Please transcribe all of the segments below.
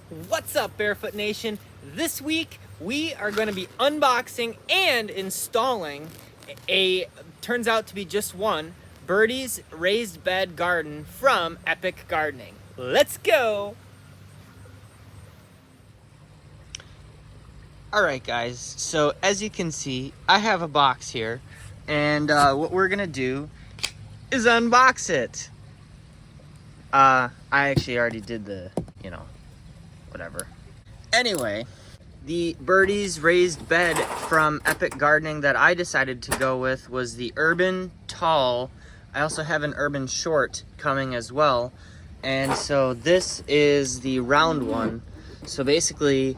What's up, Barefoot Nation? This week we are going to be unboxing and installing turns out to be just one, Birdie's raised bed garden from Epic Gardening. Let's go! Alright guys, so as you can see, I have a box here, and what we're going to do is unbox it. I actually already did the, whatever. Anyway, the Birdie's raised bed from Epic Gardening that I decided to go with was the Urban Tall. I also have an Urban Short coming as well. And so this is the round one. So basically,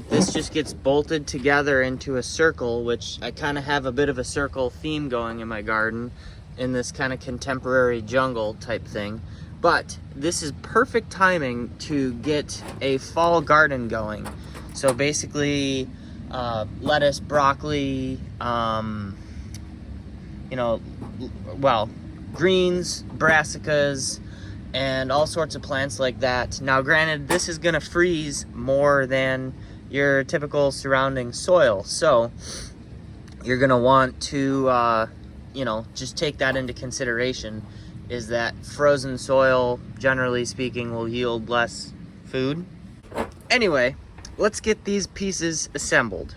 this just gets bolted together into a circle, which I kind of have a bit of a circle theme going in my garden in this kind of contemporary jungle type thing. But this is perfect timing to get a fall garden going. So basically, lettuce, broccoli, greens, brassicas, and all sorts of plants like that. Now, granted, this is gonna freeze more than your typical surrounding soil. So you're gonna want to, just take that into consideration. Is that frozen soil, generally speaking, will yield less food. Anyway, let's get these pieces assembled.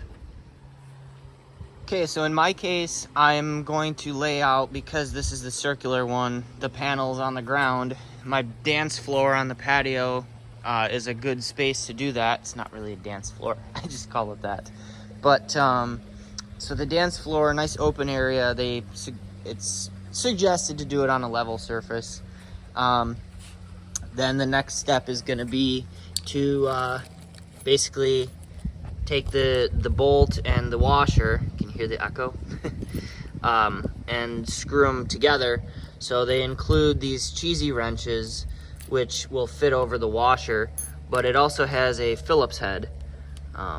Okay, so in my case, I'm going to lay out, because this is the circular one, the panels on the ground. My dance floor on the patio is a good space to do that. It's not really a dance floor, I just call it that. But, so the dance floor, nice open area, it's suggested to do it on a level surface. Then the next step is going to be to basically take the bolt and the washer, you can hear the echo, and screw them together. So they include these cheesy wrenches which will fit over the washer, but it also has a Phillips head. So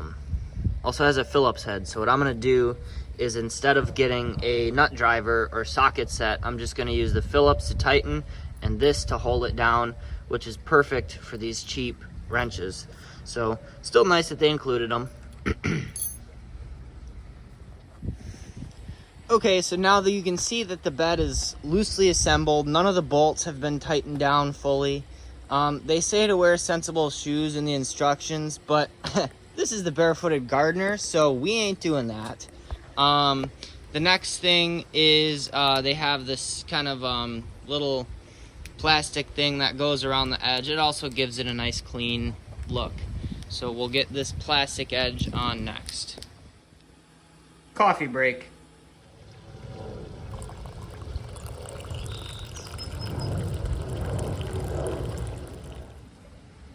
what I'm going to do is, instead of getting a nut driver or socket set, I'm just going to use the Phillips to tighten and this to hold it down, which is perfect for these cheap wrenches. So still nice that they included them. Okay, so now that you can see that the bed is loosely assembled, none of the bolts have been tightened down fully. They say to wear sensible shoes in the instructions, but this is the Barefooted Gardener, so we ain't doing that. The next thing is they have this kind of little plastic thing that goes around the edge. It also gives it a nice clean look. So we'll get this plastic edge on next. Coffee break.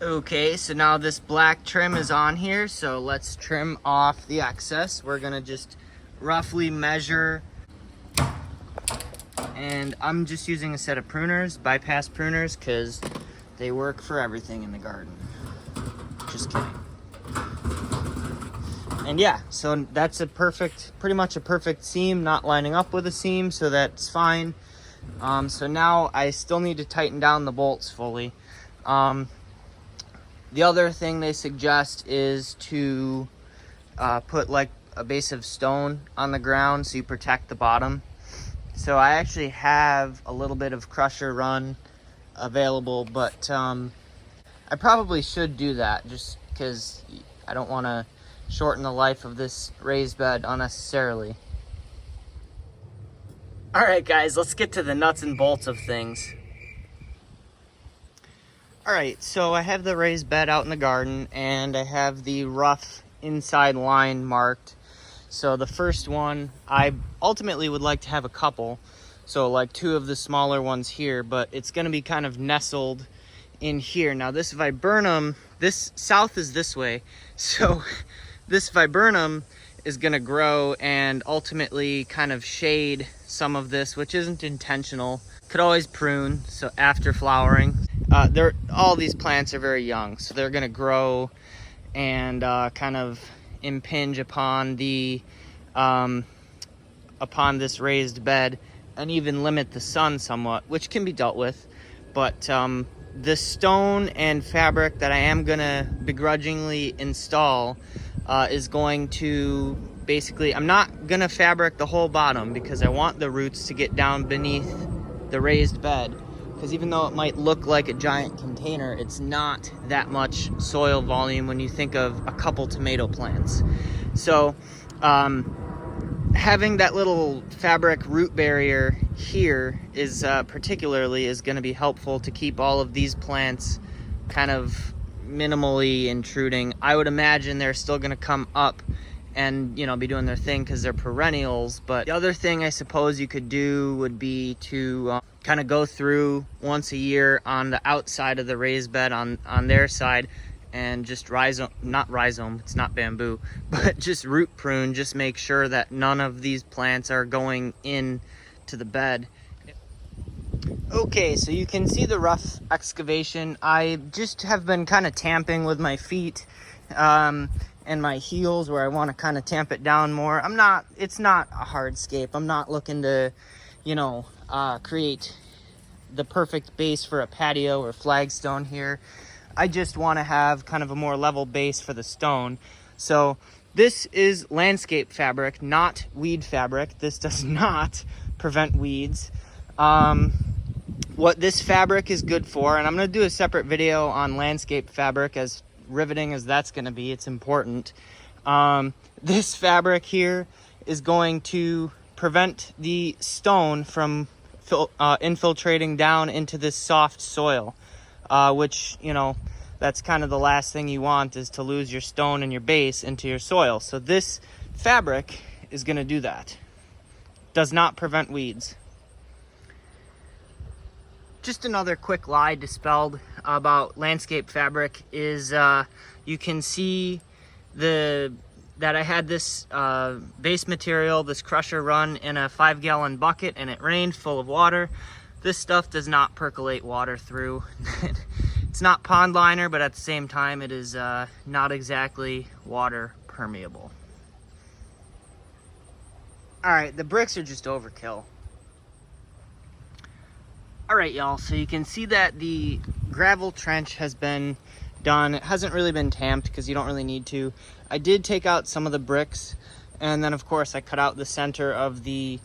Okay, so now this black trim is on here, so let's trim off the excess. We're gonna just roughly measure, and I'm just using a set of pruners, bypass pruners, because they work for everything in the garden. Just kidding. And yeah, so that's pretty much a perfect seam, not lining up with a seam, so that's fine. So now I still need to tighten down the bolts fully. The other thing they suggest is to put like a base of stone on the ground so you protect the bottom. So I actually have a little bit of crusher run available, but I probably should do that just because I don't want to shorten the life of this raised bed unnecessarily. All right, guys, let's get to the nuts and bolts of things. All right, so I have the raised bed out in the garden, and I have the rough inside line marked. So the first one, I ultimately would like to have a couple, so like two of the smaller ones here, but it's gonna be kind of nestled in here. Now this viburnum, this south is this way, so this viburnum is gonna grow and ultimately kind of shade some of this, which isn't intentional. Could always prune, so after flowering. All these plants are very young, so they're gonna grow and kind of impinge upon upon this raised bed and even limit the sun somewhat, which can be dealt with. But the stone and fabric that I am gonna begrudgingly install is going to basically, I'm not gonna fabric the whole bottom because I want the roots to get down beneath the raised bed, because even though it might look like a giant container, it's not that much soil volume when you think of a couple tomato plants. So having that little fabric root barrier here is particularly is going to be helpful to keep all of these plants kind of minimally intruding. I would imagine they're still going to come up and, you know, be doing their thing because they're perennials. But the other thing I suppose you could do would be to kind of go through once a year on the outside of the raised bed on their side and just not rhizome, it's not bamboo, but just root prune, just make sure that none of these plants are going in to the bed. Okay, so you can see the rough excavation. I just have been kind of tamping with my feet and my heels where I want to kind of tamp it down more. It's not a hardscape. I'm not looking to, you know, create the perfect base for a patio or flagstone here. I just want to have kind of a more level base for the stone. So this is landscape fabric, not weed fabric. This does not prevent weeds. What this fabric is good for, and I'm going to do a separate video on landscape fabric, as riveting as that's going to be, it's important. This fabric here is going to prevent the stone from infiltrating down into this soft soil. Which, you know, that's kind of the last thing you want, is to lose your stone and your base into your soil. So this fabric is going to do that. Does not prevent weeds. Just another quick lie dispelled about landscape fabric is you can see that I had this base material, this crusher, run in a 5-gallon bucket, and it rained full of water. This stuff does not percolate water through. It's not pond liner, but at the same time, it is not exactly water permeable. All right, the bricks are just overkill. All right, y'all, so you can see that the gravel trench has been done. It hasn't really been tamped because you don't really need to. I did take out some of the bricks, and then of course I cut out the center of the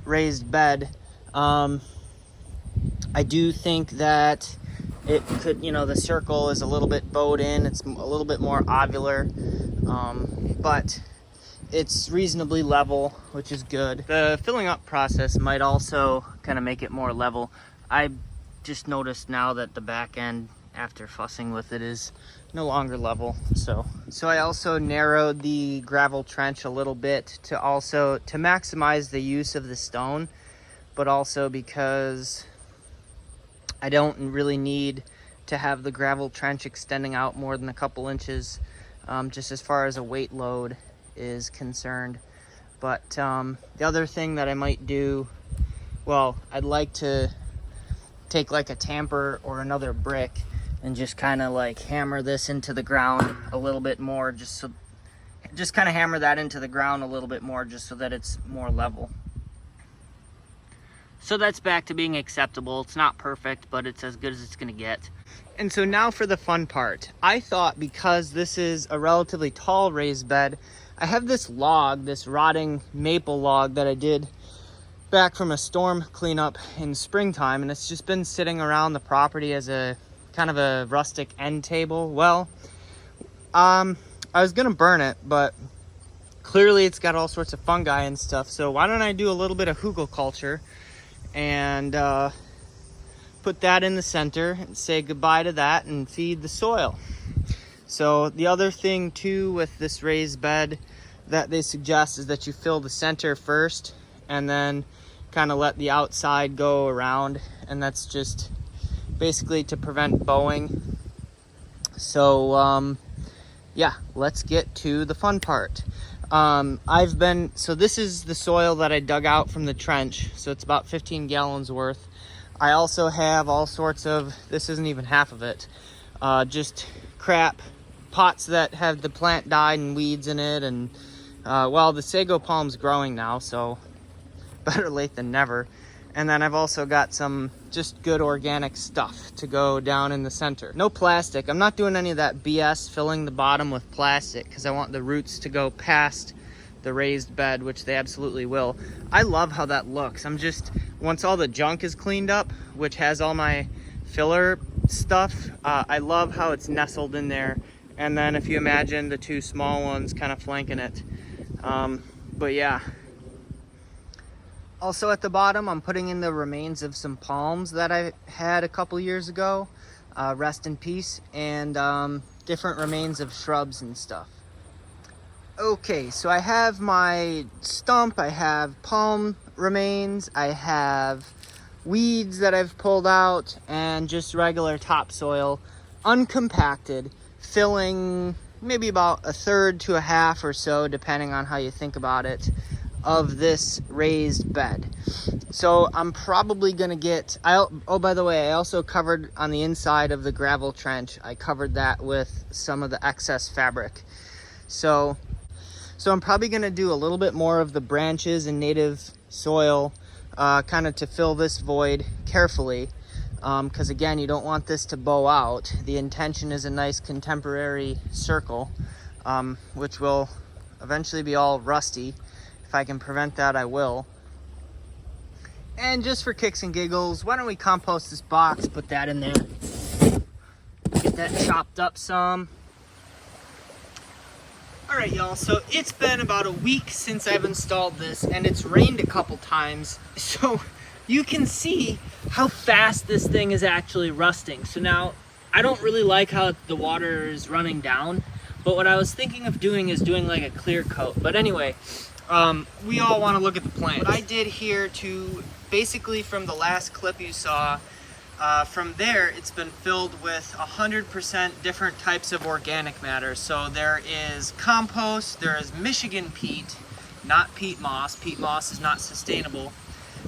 raised bed. I do think that it could, you know, the circle is a little bit bowed in. It's a little bit more ovular, but it's reasonably level, which is good. The filling up process might also kind of make it more level. I just noticed now that the back end, after fussing with it, is no longer level. So I also narrowed the gravel trench a little bit to maximize the use of the stone, but also because I don't really need to have the gravel trench extending out more than a couple inches, just as far as a weight load is concerned. But the other thing that I might do, well, I'd like to take like a tamper or another brick and just kind of like hammer this into the ground a little bit more, just kind of hammer that into the ground a little bit more, just so that it's more level. So that's back to being acceptable. It's not perfect, but it's as good as it's gonna get. And so now for the fun part. I thought, because this is a relatively tall raised bed, I have this log, this rotting maple log that I did back from a storm cleanup in springtime, and it's just been sitting around the property as a kind of a rustic end table. Well, I was gonna burn it, but clearly it's got all sorts of fungi and stuff, so why don't I do a little bit of hugelkultur and put that in the center and say goodbye to that and feed the soil. So the other thing too with this raised bed that they suggest is that you fill the center first and then kind of let the outside go around, and that's just basically to prevent bowing. So yeah, let's get to the fun part. So this is the soil that I dug out from the trench, so it's about 15 gallons worth. I also have all sorts of, this isn't even half of it, just crap, pots that have the plant died and weeds in it, and well, the sago palm's growing now, so better late than never. And then I've also got some just good organic stuff to go down in the center. No plastic. I'm not doing any of that BS filling the bottom with plastic because I want the roots to go past the raised bed, which they absolutely will. I love how that looks. Once all the junk is cleaned up, which has all my filler stuff, I love how it's nestled in there. And then if you imagine the two small ones kind of flanking it. But yeah. Also at the bottom, I'm putting in the remains of some palms that I had a couple years ago. Rest in peace. And different remains of shrubs and stuff. Okay, so I have my stump, I have palm remains, I have weeds that I've pulled out, and just regular topsoil, uncompacted, filling maybe about a third to a half or so, depending on how you think about it, of this raised bed. So I'm probably gonna oh, by the way, I also covered on the inside of the gravel trench, I covered that with some of the excess fabric. So I'm probably gonna do a little bit more of the branches and native soil, kind of to fill this void carefully, because again, you don't want this to bow out. The intention is a nice contemporary circle, which will eventually be all rusty. If I can prevent that, I will. And just for kicks and giggles, why don't we compost this box, put that in there, get that chopped up some. Alright y'all, so it's been about a week since I've installed this, and it's rained a couple times, so you can see how fast this thing is actually rusting. So now, I don't really like how the water is running down, but what I was thinking of doing is doing like a clear coat. But anyway, we all want to look at the plants. What I did here to, basically from the last clip you saw, from there, it's been filled with 100% different types of organic matter. So there is compost, there is Michigan peat, not peat moss. Peat moss is not sustainable.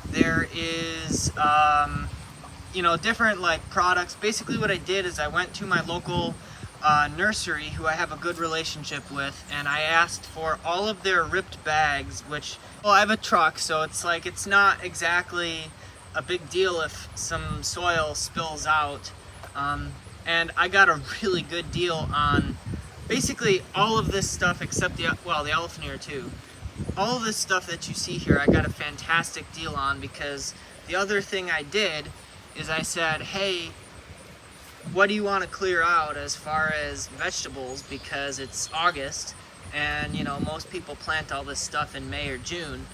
There is, different like products. Basically what I did is I went to my local nursery, who I have a good relationship with, and I asked for all of their ripped bags, which, well, I have a truck, so it's not exactly a big deal if some soil spills out, and I got a really good deal on basically all of this stuff except the elephant ear too. All of this stuff that you see here, I got a fantastic deal on, because the other thing I did is I said, hey, what do you want to clear out as far as vegetables, because it's August and most people plant all this stuff in May or June.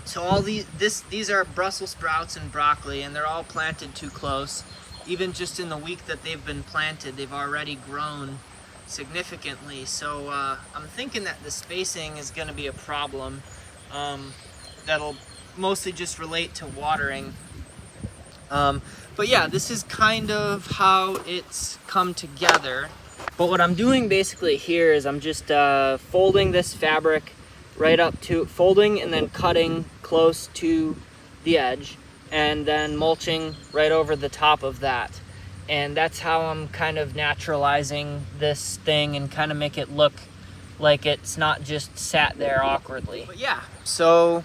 So all these are Brussels sprouts and broccoli, and they're all planted too close. Even just in the week that they've been planted, they've already grown significantly. So I'm thinking that the spacing is going to be a problem. That'll mostly just relate to watering. But yeah, this is kind of how it's come together. But what I'm doing basically here is I'm just folding this fabric right up to, folding and then cutting close to the edge, and then mulching right over the top of that. And that's how I'm kind of naturalizing this thing and kind of make it look like it's not just sat there awkwardly. But yeah, so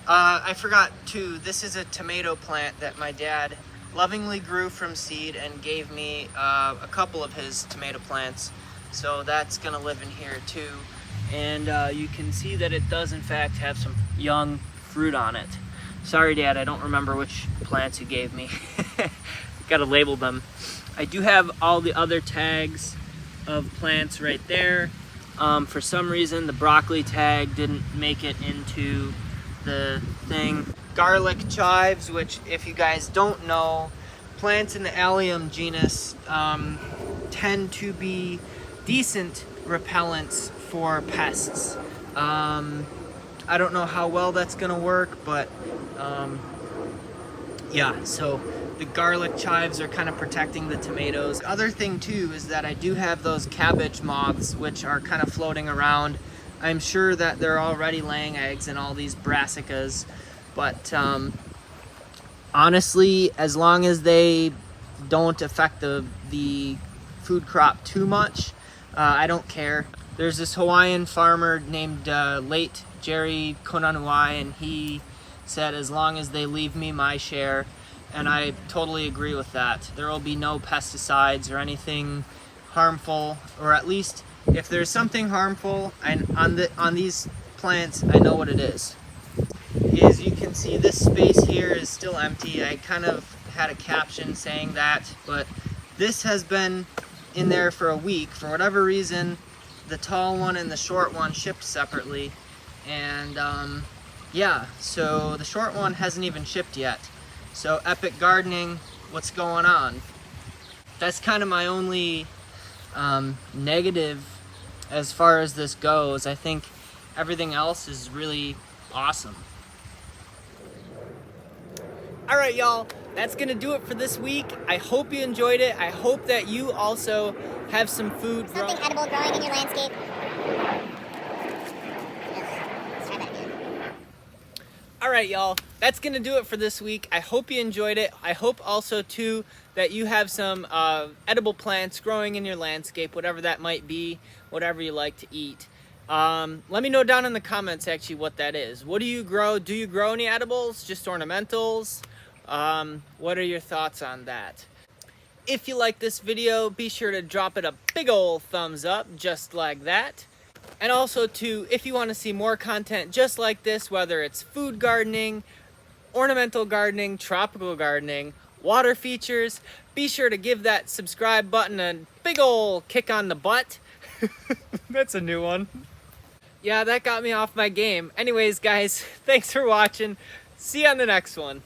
I forgot too, this is a tomato plant that my dad lovingly grew from seed and gave me a couple of his tomato plants. So that's gonna live in here too. And you can see that it does in fact have some young fruit on it. Sorry Dad, I don't remember which plants you gave me. Gotta label them. I do have all the other tags of plants right there. For some reason the broccoli tag didn't make it into the thing. Garlic chives, which if you guys don't know, plants in the allium genus tend to be decent repellents for pests. I don't know how well that's gonna work, but yeah, so the garlic chives are kind of protecting the tomatoes. The other thing too is that I do have those cabbage moths, which are kind of floating around. I'm sure that they're already laying eggs in all these brassicas, but honestly, as long as they don't affect the food crop too much, I don't care. There's this Hawaiian farmer named late Jerry Konanuai, and he said as long as they leave me my share, and I totally agree with that. There will be no pesticides or anything harmful, or at least if there's something harmful and on these plants, I know what it is. As you can see, this space here is still empty. I kind of had a caption saying that, but this has been in there for a week. For whatever reason, the tall one and the short one shipped separately, and yeah, so the short one hasn't even shipped yet. So Epic Gardening, what's going on? That's kind of my only negative as far as this goes. I think everything else is really awesome. All right, y'all, that's gonna do it for this week. I hope you enjoyed it. I hope that you also have some food. Something edible growing in your landscape. Let's try that again. All right, y'all, that's gonna do it for this week. I hope you enjoyed it. I hope also too that you have some edible plants growing in your landscape, whatever that might be, whatever you like to eat. Let me know down in the comments actually what that is. What do you grow? Do you grow any edibles? Just ornamentals? What are your thoughts on that? If you like this video, be sure to drop it a big ol' thumbs up, just like that. And also too, if you want to see more content just like this, whether it's food gardening, ornamental gardening, tropical gardening, water features, be sure to give that subscribe button a big ol' kick on the butt. That's a new one. Yeah, that got me off my game. Anyways, guys, thanks for watching. See you on the next one.